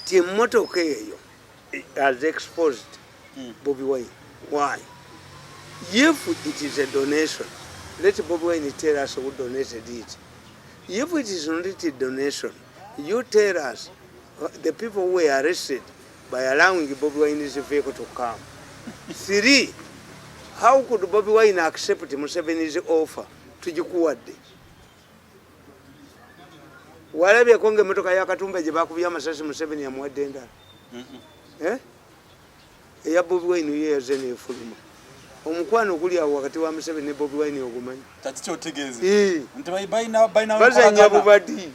ti emotoka eyo has exposed Bobi Wine. Why? If it is a donation, let Bobi Wine tell us who donated it. If it is not a donation, you tell us the people who were arrested by allowing Bobi Wine's vehicle to come. 3. How could Bobi Wine accept Museveni's offer to Jikuwadde? Walabye konge motoka ya Katumba gye bakubya amasasi Museveni yamuwadde endala. Eya Bobi Wine ye yaze n'efuluma. Omukwano guli awo wakati wa Museveni ne Bobi Wine ogumanyi. Kati kyotegeeze. Nti bazanya bubadi.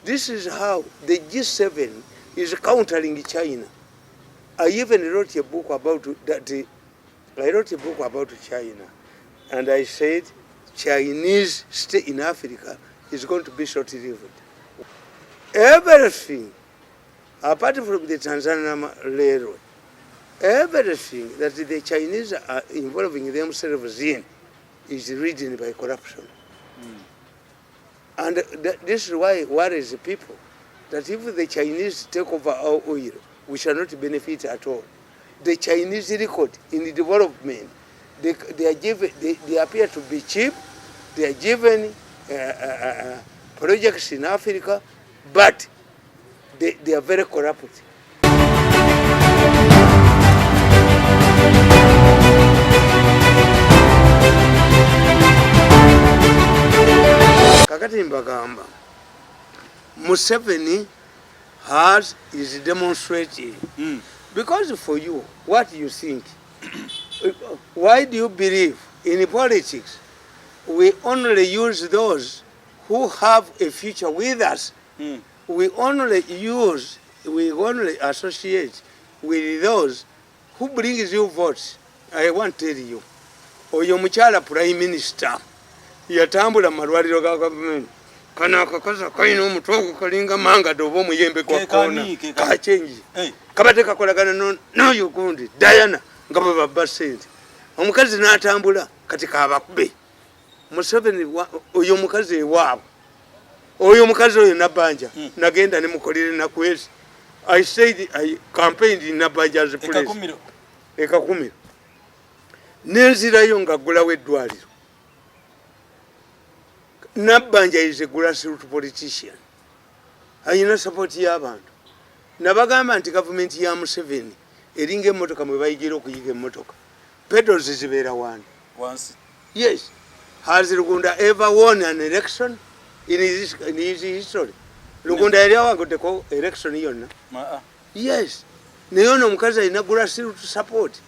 This is how the G7 is countering China. I even wrote a book about that. I wrote a book about China, and I said Chinese stay in Africa is going to be short-lived. Everything, apart from the Tanzania railway, everything that the Chinese are involving themselves in is ridden by corruption. And this is why worries people, that if the Chinese take over our oil, we shall not benefit at all. The Chinese record in the development, they appear to be cheap. They are given projects in Africa, but they are very corrupt. Kakati mbagamba, Museveni is demonstrating. Because for you, what you think? Why do you believe in politics we only use those who have a future with us? We only associate with those who brings you votes. I want to tell you, oyo mukyala prime minister yatambula malwaliro ga government kana akakoza kaina omutwe kalinga manga dobo muyembe kwa kona ka change kabate kakolagana no yukundi Diana ngabo babasente omukazi natambula katika abakube Museveni oyo mukazi wabo oyo mukazi oyo nabanja nagenda ne mukolire na kwezi I said I campaigned in Nabanja as a place ekakumiro nenzira yo ngagula weddwaliro Nabanja is a grassroots politician. Ayina support y'abantu. Nabagamba nti government ya Museveni eringa emotoka mwe bayigira okuyiga emotoka. Pedals zibeera wani. Once. Yes. Has Lugunda ever won an election in his history? Lugunda yali awagoddeko election yonna. Yes. Naye ono omukazi alina grassroots support.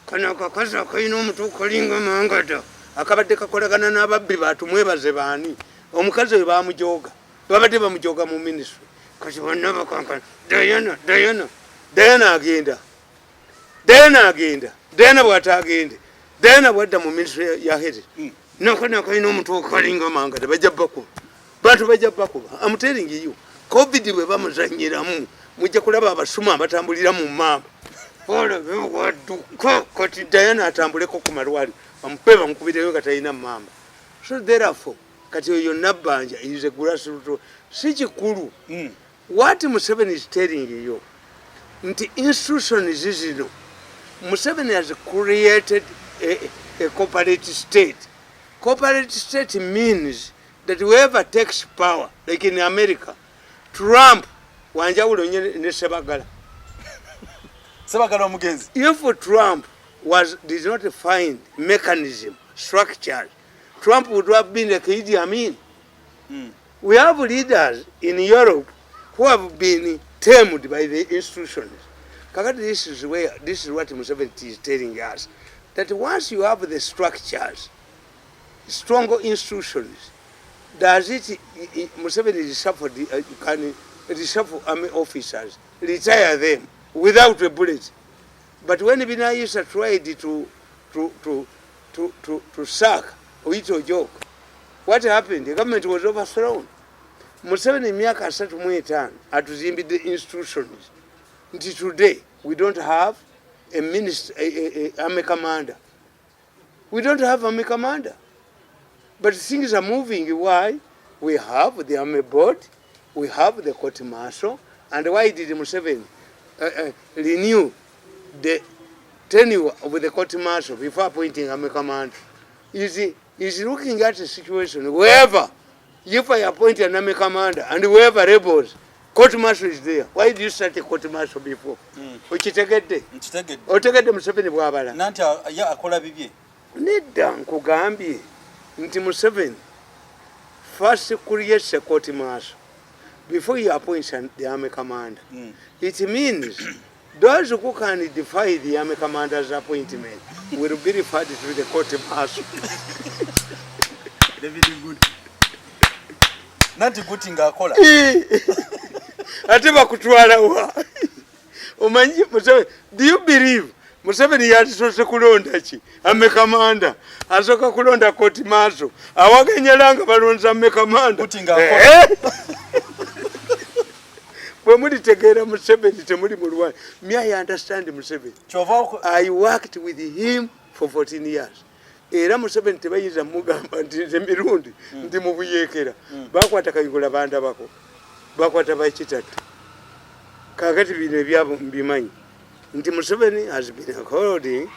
Kana akakazi akalina omutwe kalinga mangada. Akabadde kakolagana n'ababbi batumwebaze baani omukazi we bamujoga babadde bamujoga mu ministry kati bonna bakankana Diana agenda bw'atagende Diana bwadda mu ministry ya heri nakana kalina omutwe okalinga mangada bajja bakuba I'm telling you COVID bwe bamuzanyiramu mujja kulaba abasuma abatambulira mu mamba kati Diana atambuleko ku malwali ampeba mkubireyo katayina mamba. So therefore kati oyo Nabanja is a grassroots si kikulu. What Museveni is telling you nti institutions zino Museveni has created a cooperative state. Cooperative state means that whoever takes power, like in America, Trump wanjawulo ne Sebagala. Sebagala omugenzi. If Trump did not find mechanism, structure, Trump would have been like Idi Amin. We have leaders in Europe who have been tamed by the institutions. This is what Museveni is telling us. That once you have the structures, stronger institutions, does it Museveni can reshuffle army officers, retire them without a bullet? But when Binayisa tried to sack Oito Joke, what happened? The government was overthrown. Museveni miaka 35 atuzimbidde the institutions. Until today, we don't have a minister, army commander. We don't have army commander. But things are moving. Why? We have the army board, we have the court martial, and why did Museveni? renew the tenure of the court martial before appointing a commander. Is looking at a situation wherever, if I appoint an army commander and whoever rebels, court martial is there. Why do you start a court martial before? Ukitegedde? Otegedde Museveni bw'abala? Nanti ya akola bibye. Nedda nkugambye nti Museveni first creates a court martial before he appoints the army commander. It means those who can defy the army commander's appointment will be referred to the court martial. David good. Nanti gutinga akola. Ate bakutwala wa. Omanyi Museveni, do you believe Museveni yatisose kulonda ki ame commander asoka kulonda court martial awagenyelanga balonza ame commander gutinga akola. Bwe mulitegeera Museveni temuli mulwanyi. Me I understand Museveni. I worked with him for 14 years. Era Museveni tebayinza mugamba nti nze Mirundi ndi mu buyeekera. Bakwata Kayigula banda bako. Bakwata bakitatu. Kakati bino ebyabo mbimanyi. Nti Museveni has been holding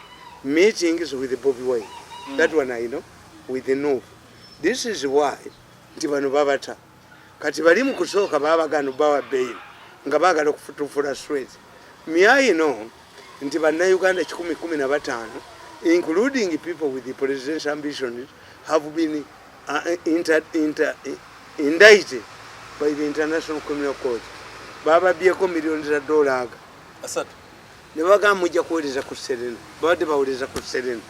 meetings with Bobi Wine. That one I know. With the North. This is why nti bano babata. Kati bali mu kusooka babagano bawa bail. Nga bagala okufutufula straight. Me I know nti bannayuganda 115 including people with the president's ambitions have been indicted by the International Criminal Court. Baba bieko millions of dollars. Asat. Ne bagamba mujja kuwuliriza ku Serena. Babadde bawuliriza ku Serena.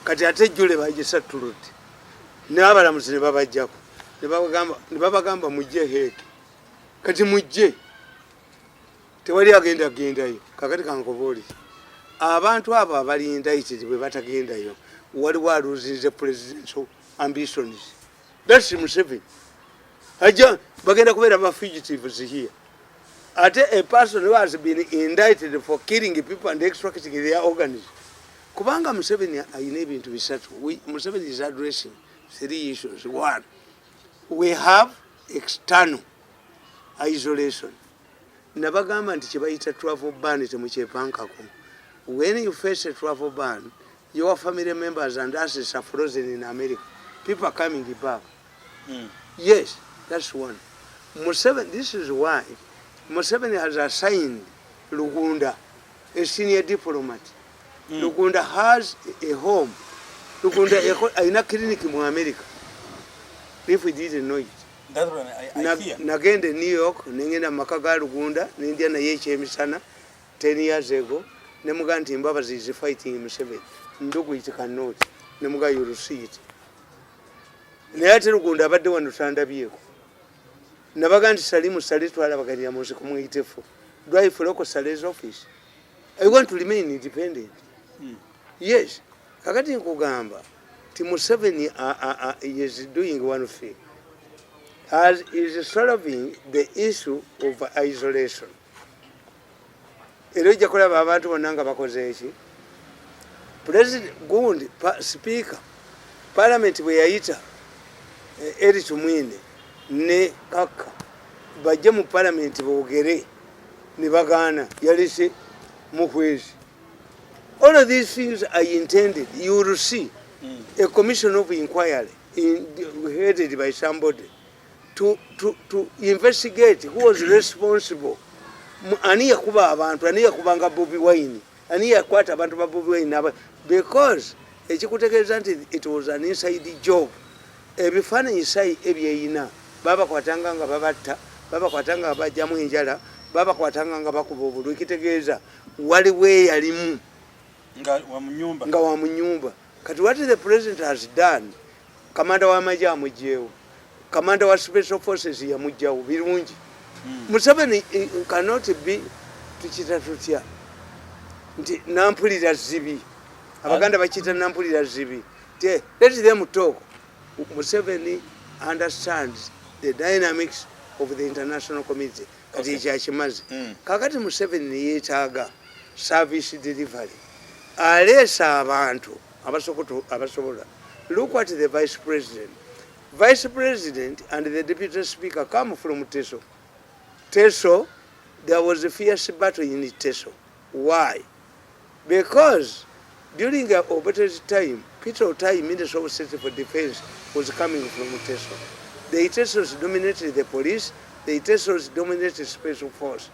Kati ate jjule bagisatuludde. Ne abalamuzi ne babajjako. Ne babagamba mujje heeke. Kati mujje. Tewali agenda gendayo. Kakati kankobooli. Abantu abo abali indicted bwe batagendayo waliwo aluzinze presidential ambitions. That's Museveni. Aja bagenda kubeera ba fugitives here. Ate a person who has been indicted for killing people and extracting their organs. Kubanga Museveni ayina ebintu bisatu. Museveni is addressing 3 issues. One, we have external isolation. Nabagamba nti kyebayita travel ban temukyepankako. When you face a travel ban, your family members and assets are frozen in America. People are coming back. Yes, that's one. Museveni, this is why Museveni has assigned Lugunda, a senior diplomat. Lugunda has a home. Lugunda in a clinic in America. If we didn't know it. That's what I hear. Nagende New York, nengenda makaga Lugunda, n'Indiana yechemisana 10 years ago. Nemuga nti Mbabazi is fighting Museveni. Ndugu it cannot. Nemuga you see it. Naye ate Lugunda abadde wano tandabyeko. Nabaga nti Salimu Sali twala bagalira muzi kumuyitefo. Drive for local Sali's office. I want to remain independent. Yes. Kakati nkugamba ti Museveni is doing one thing. As is solving the issue of isolation. Era ojja kulaba abantu bonna nga bakoze eki. President gundi speaker parliament bwe yayita eri tumwine ne kaka bajje mu parliament boogere ne bagaana yalese mu kwezi. All of these things are intended. You will see a commission of inquiry headed by somebody to investigate who was responsible. Ani yakuba abantu, ani yakubanga Bobi Wine, ani yakwata abantu ba Bobi Wine, because ekikutegeeza nti it was an inside job. Ebifaananyi sai ebyeyina baba kwatanga nga babatta, baba kwatanga bajjamu enjala, baba kwatanga nga bakuba obululu. Ekitegeeza waliwo eyalimu nga wa mu nyumba. Kati what the president has done, kamanda wa majja amugyewo, kamanda wa special forces yamugyawo birungi. Museveni cannot be tukita tutya nti nampulira zibi. Abaganda bakita nampulira zibi. Let them talk. Museveni understands the dynamics of the international community. Kati ekyakimazi. Kakati Museveni yeetaaga service delivery. Alesa abantu abasobola. Look at the vice president. Vice president and the deputy speaker come from Teso. Teso, there was a fierce battle in Teso. Why? Because during Obote's time, Peter Otai, Minister of State for Defense, was coming from Teso. The Tesos dominated the police, the Tesos dominated special force.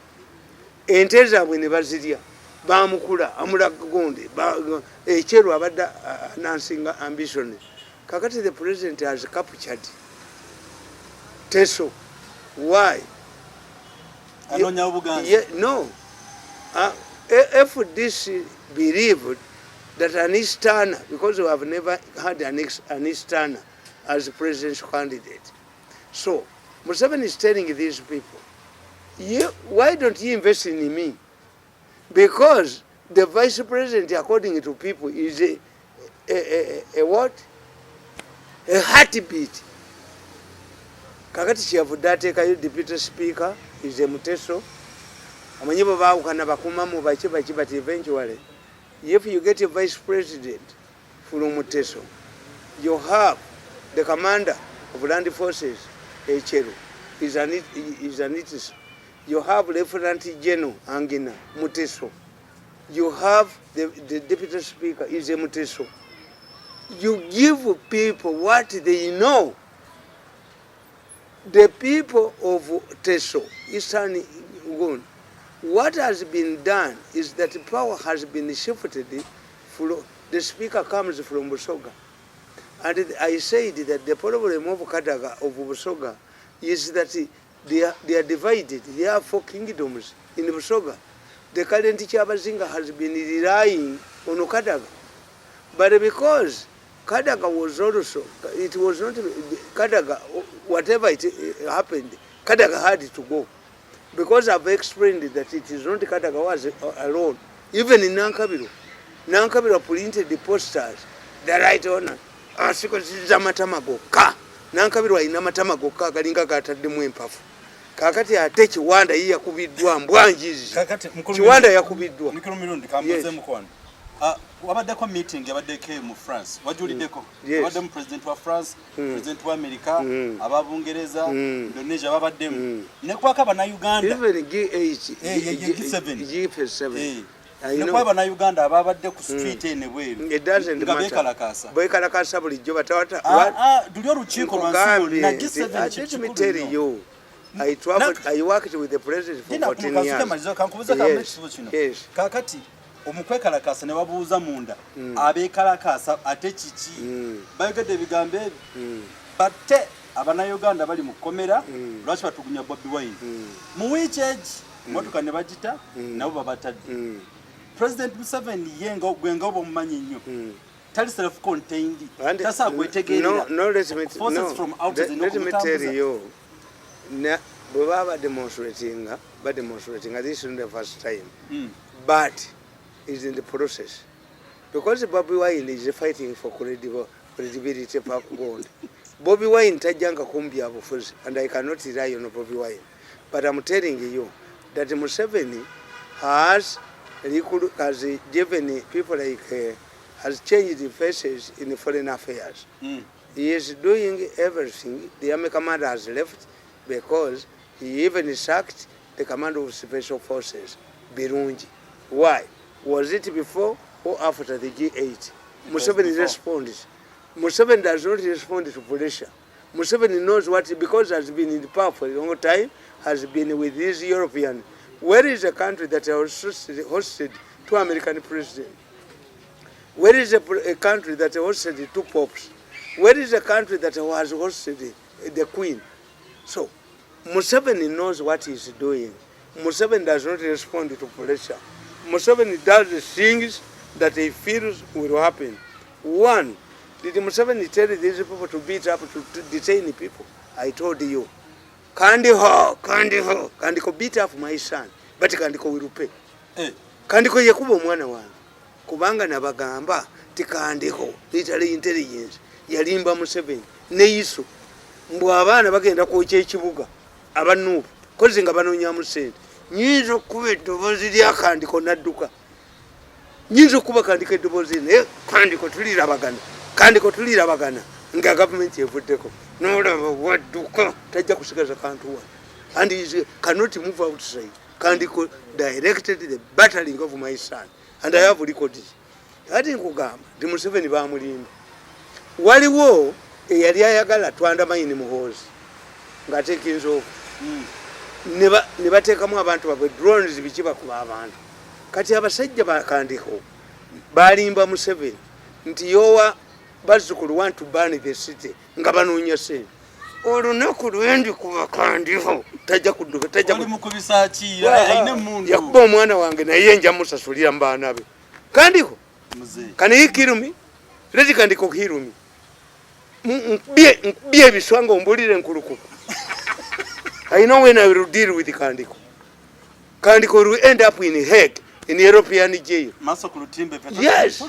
In Tesa, when Basilia, Bamukura, Amuragundi, Echero Abada announcing ambition. Kakati, the president has captured Teso. Why? No. If this believed that an Easterner, because we have never had an Easterner as presidential candidate. So, Museveni is telling these people, why don't you invest in me? Because the vice president, according to people, is a what? A heartbeat. Kakati Chiavudate, you deputy speaker, is a Muteso. Amanyibo baawukana bakumamu baki but eventually, if you get a vice president from Muteso, you have the commander of land forces, Echero, is an it. You have Lieutenant General Angina, Muteso. You have the deputy speaker, is a Muteso. You give people what they know. The people of Teso, Eastern Ugon, what has been done is that power has been shifted. The speaker comes from Busoga. And I said that the problem of Kadaga, of Busoga, is that they are divided. There are 4 kingdoms in Busoga. The current Chabazinga has been relying on Kadaga. But because Kadaga was also, it was not Kadaga, whatever it happened, Kadaga had to go. Because I've explained that it is not Kadaga was alone. Even in Nankabiro printed the posters, the right honor, Zamatamago, Ka, Nankabiro inamatamago Ka, Galinga Gata de Mwimpafu. Kakati ate Chiwanda iya kubidwa mbwanjizi. Chiwanda ya kubidwa. Mikuru Mirundi kambuze mukwana. Wabadeko meeting yabadeke mu France. Wajulideko. Wabadde mu president wa France, president wa America, ababungereza, Indonesia babaddemu. Ne kwaka bana Uganda. Even G8, G7. Ne kwaba na Uganda ababadde ku street ene bweru. It doesn't matter. Boykalakasa bulijjo batawata. Duli olukiiko lwansi na G7. Let me tell you. I worked with the president for 14 years. Yes. Kakati omukwekalakasa ne babuuza munda abeekalakasa ate kiki bayogedde ebigambo ebyo batte abanayuganda bali mu kkomera lwaki batugunya Bobi Wine mu wiiki egi motoka ne bagita nabo babatadde President Museveni yenga gwenga obumanyi nnyo tali self contained tasa kwetegerera forces from outside let me tell you baba demonstrating this is the first time but is in the process because Bobi Wine is fighting for credibility for gold. Bobi Wine tajanga kumbia bufuzi and I cannot rely on Bobi Wine, but I'm telling you that Museveni has given people like has changed the faces in foreign affairs. He is doing everything. The army commander has left because he even sacked the commander of special forces, Birungi. Why? Was it before or after the G8? Museveni responded. Museveni does not respond to pressure. Museveni knows what, because he has been in the power for a long time, has been with these European. Where is a country that has hosted 2 American presidents? Where is a country that hosted 2 popes? Where is a country that has hosted the Queen? So, Museveni knows what he is doing. Museveni does not respond to pressure. Museveni does the things that he feels will happen. One, did Museveni tell these people to beat up, to detain people? I told you. Kandiko beat up my son, but Kandiko will pay. Kandiko yakubo mwana wange. Kubanga nabagamba tikandiko literally intelligence yalimba Museveni ne Yisu. Mbu abaana bagenda kwokya ekibuga abanuupu kozi nga banoonya musente. Nyinza okuba eddoboozi lyakandiko nadduka. Nyinza okuba kandiko eddoboozi naye kandiko tulirabagana nga gavumenti evuddeko n'olaba wadduka tajja kusigaza kantu wa and he cannot move outside Kandiko directed the battering of my son. And I have recorded. Ati nkugamba ndi Museveni bamulimba. Waliwo eyali ayagala twandamayini muhoozi ng'atekinza okwo. Ne bateekamu abantu babwe drones biki bakuba abantu. Kati abasajja bakandiko balimba Museveni nti yowa bazzukulu want to burn the city nga banoonya ssente. Olunaku lwendi kubakandiko tajja kudduka tajja mukubisa ki ayina emmundu yakuba omwana wange naye nja musasulira mu baana be. Kandiko can he kill me? Leti Kandiko kill me. Nkubye ebiswa ng'ombulire nkulukuku. I know when I will deal with Kandiko. Kandiko will end up in Hague, in European jail. Yes,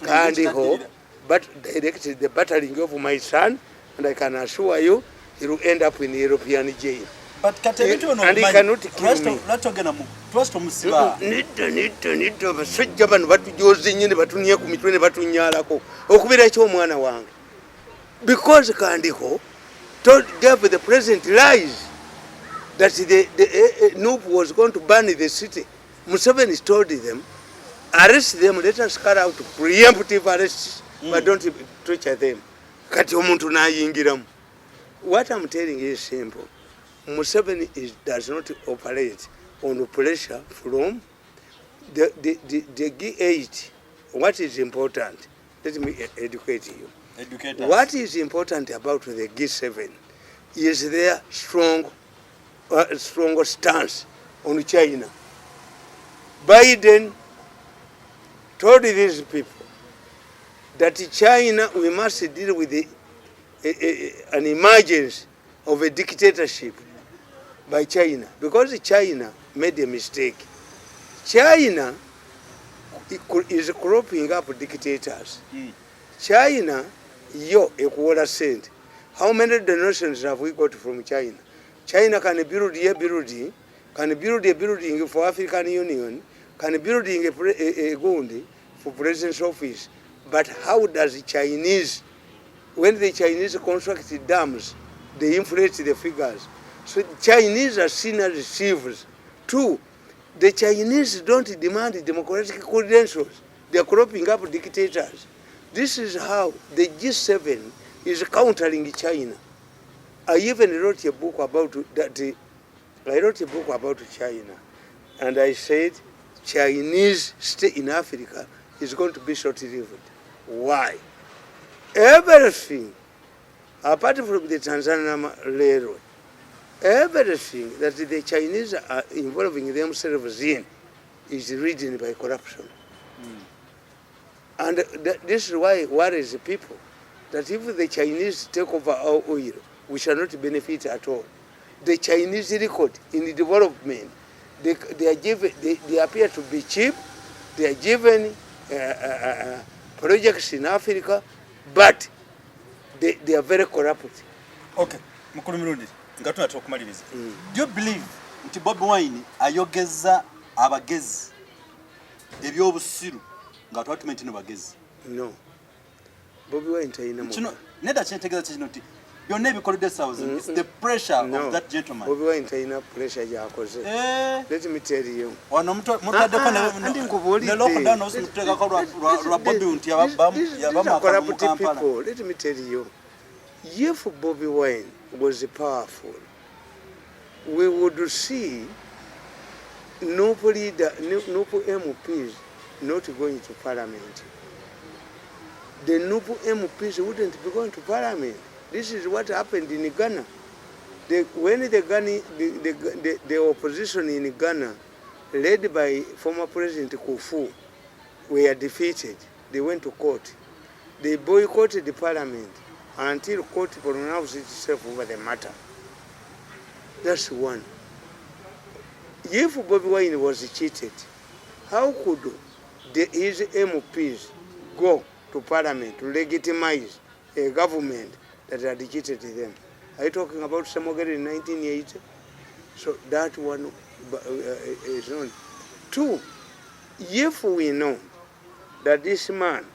Kandiko but directed the battering of my son, and I can assure you he will end up in European jail. But and he cannot kill me. Nidda basajja bano batujoze nnyo ne batunya ku mitwe ne batunyalako okubira eky'omwana wange. Because Kandiko gave the president lies that the NUP was going to burn the city. Museveni told them, arrest them, let us carry out preemptive arrests, but don't torture them. Kati omuntu nayingiramu. What I'm telling you is simple. Museveni does not operate on pressure from the G8. What is important? Let me educate you. What is important about the G7 is their strong stance on China. Biden told these people that China, we must deal with an emergence of a dictatorship by China, because China made a mistake. China is cropping up dictators. China, ekuwola sente. How many donations have we got from China? China can build a building, for African Union, can build a gundi for President's office. But how does the Chinese, when the Chinese construct dams, they inflate the figures. So the Chinese are seen as receivers. Two, the Chinese don't demand democratic credentials. They are cropping up dictators. This is how the G7 is countering China. I even wrote a book about that. I wrote a book about China, and I said Chinese stay in Africa is going to be short-lived. Why? Everything, apart from the Tanzania railway, everything that the Chinese are involving themselves in is ridden by corruption. And this is why worries people, that if the Chinese take over our oil, we shall not benefit at all. The Chinese record in the development, they appear to be cheap. They are given projects in Africa, but they are very corrupt. Okay, Mukulu Mirundi, ngatuna tukumaliriza. Do you believe nti Bobi Wine ayogeza abagezi ebyobusiru ngatu document ne bagezi? No. Bobi Wine tayina mu. Kino neda kyentegeza kino nti byonna ebikolede south. It's the pressure of that gentleman. Bobi Wine tayina pressure yakoze. Let me tell you. Wano mutade ko ne lockdown osi mutega ko lwa Bobi unti yabama Kampala. Let me tell you. If Bobi Wine was powerful, we would see no leader, no MPs not going to parliament. The NUPU MPs wouldn't be going to parliament. This is what happened in Ghana. When the opposition in Ghana, led by former President Kufu, were defeated, they went to court. They boycotted the parliament until court pronounced itself over the matter. That's one. If Bobi Wine was cheated, how could his MPs go to parliament to legitimize a government that had cheated them? Are you talking about Samogari in 1980? So that one is known. Two, if we know that this man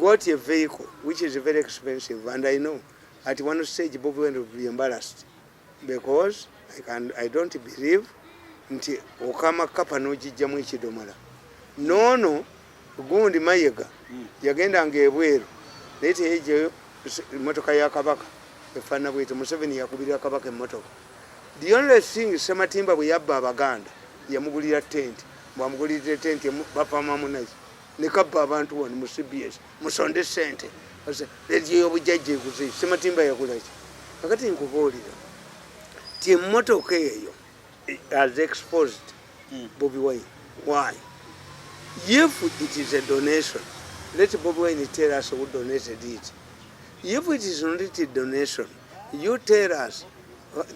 got a vehicle which is very expensive, and I know at one stage Bobi Wine will be embarrassed, because I don't believe nti okama kapa n'ogijjamu ekidomola noono gundi Mayega yagendanga ebweru naye teyejjayo emmotoka ya kabaka efaanana bwete. Museveni yakubirira kabaka emmotoka. The only thing Sematimba bwe yabba Abaganda yamugulira tenti, bwamugulirira tenti bapamamunazi ne kabba abantu wano mu CBS musonde sente leediyo y'obujjajja eguze. Sematimba yagulaki? Kakati nkubuulira ti emmotoka eyo has exposed Bobi Wine. Why? If it is a donation, let Bobi Wine tell us who donated it. If it is not a donation, you tell us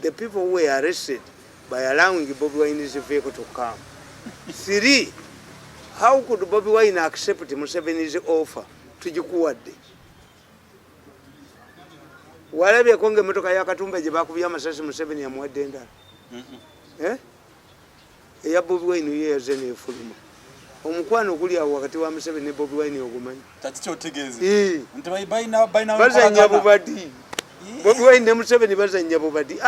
the people who were arrested by allowing Bobi Wine's vehicle to come. 3, how could Bobi Wine accept Museveni's offer to Jikuwadde? Walabye konge motoka ya Katumba gye bakubya amasasi Museveni yamuwadde endala. Eya Bobi Wine ye yaze n'efuluma. Omukwano oguli awo wakati wa Museveni ne Bobi Wine ogumanyi. Kati kyotegeeze. Nti bayina bazannya bubadi. Bobi Wine ne Museveni bazannya bubadi.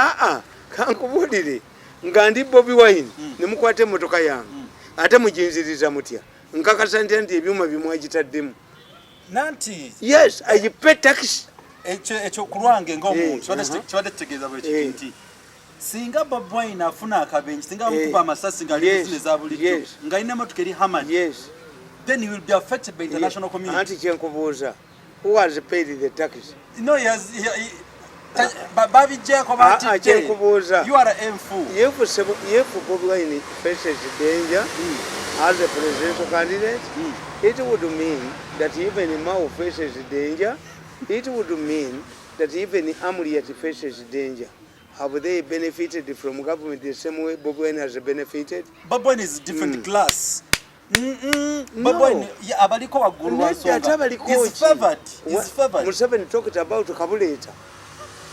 Kankubulire nga ndi Bobi Wine ne mukwate emmotoka yange. Ate mujinziriza mutya. Nkakasa nti ebyuma bimwagitaddemu. Nanti. Yes, ayipe tax. Ekyo kulwange ng'omuntu kibadde kitegeeza bwe kiti nti singa Bobi Wine afuna akabenje singa bamukuba amasasi nga ali business za bulijjo nga alina emmotoka eri hamad, then he will be affected by the national community. Anti kyenkubuuza, who has paid the tax? No, babijjeko kyenkubuuza, you are an fool. If Bobi Wine faces danger as a presidential candidate, it would mean that even Mao faces danger. It would mean that even Amuriat faces danger. Have they benefited from government the same way Bobi Wine has benefited? Bobi Wine is a different class. Bobi Wine abaliko waggulu wansonga. He's favored. Museveni talked about Kabuleta.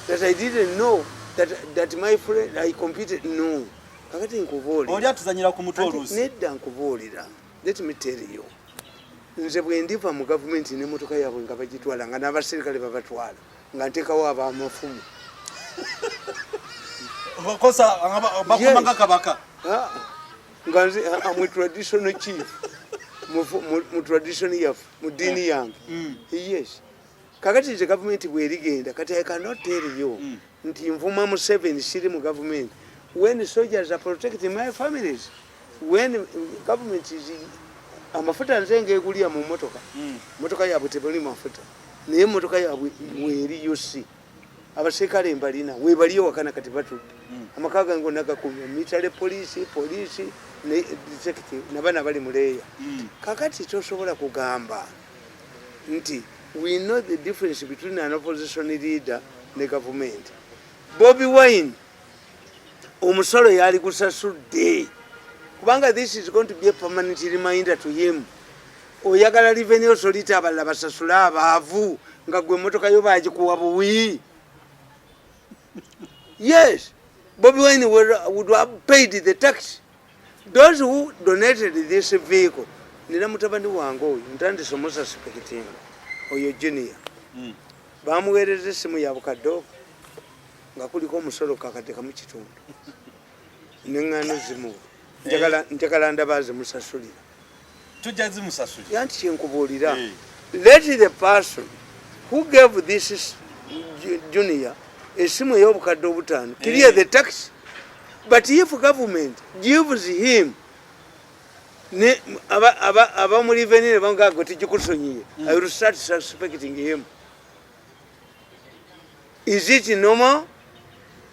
That I didn't know that my friend I competed. No. Kakati nkubuulira. Oli atuzanyira ku mutwe oluusi. Nedda nkubuulira. Let me tell you. Nze bwe ndiva mu gavumenti n'emmotoka yaabwe nga bagitwala nga n'abaserikale babatwala nga nteekawo ab'amafumu. Bakosa bakumanga kabaka. Nga nze mu traditional chief mu tradition yaffe mu ddiini yange. Yes. Kakati nze gavumenti bw'erigenda kati I cannot tell you nti nvuma Museveni siri mu gavumenti. When soldiers are protecting my families, when government is amafuta nze ngeegulira mu mmotoka. Mmotoka yaabwe tebali mafuta. Naye emmotoka yaabwe weeriyo si. Abaserikale mbalina weebaliyo wakana kati batudde. Amaka gange nagakumya mitale poliisi ne detective n'abaana bali mu leeya. Kakati tosobola kugamba nti we know the difference between an opposition leader ne government. Bobi Wine omusolo yali gusasudde. Kubanga this is going to be a permanent reminder to him. Oyagala revenue authority abalala basasula abaavu nga gwe emmotoka yo baagikuwa buwi. Yes, Bobi Wine would have paid the tax. Those who donated this vehicle, nina mutabani wange oyo ntandise omususpecting oyo junior. Bamuweereza essimu ya bukadde nga kuliko omusolo kakateka mu kitundu. Neŋŋaano zimu. Njagala ndabaazi musasulira. Tujja zimusasulira. Yanti kyenkubuulira. Let the person who gave this junior esimu ey'obukadde obutaano clear the tax. But if government gives him abamulivenire bangago tikikusonyiye, I will start suspecting him. Is it normal?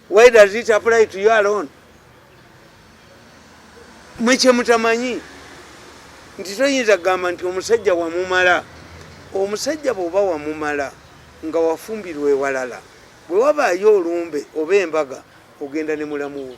Why does it apply to you alone? Mweche mutamanyi nti toyinza kugamba nti omusajja wamumala. Omusajja bw'oba wamumala nga wafumbirwa ewalala, bwe wabaayo olumbe oba embaga ogenda ne mulamu wo.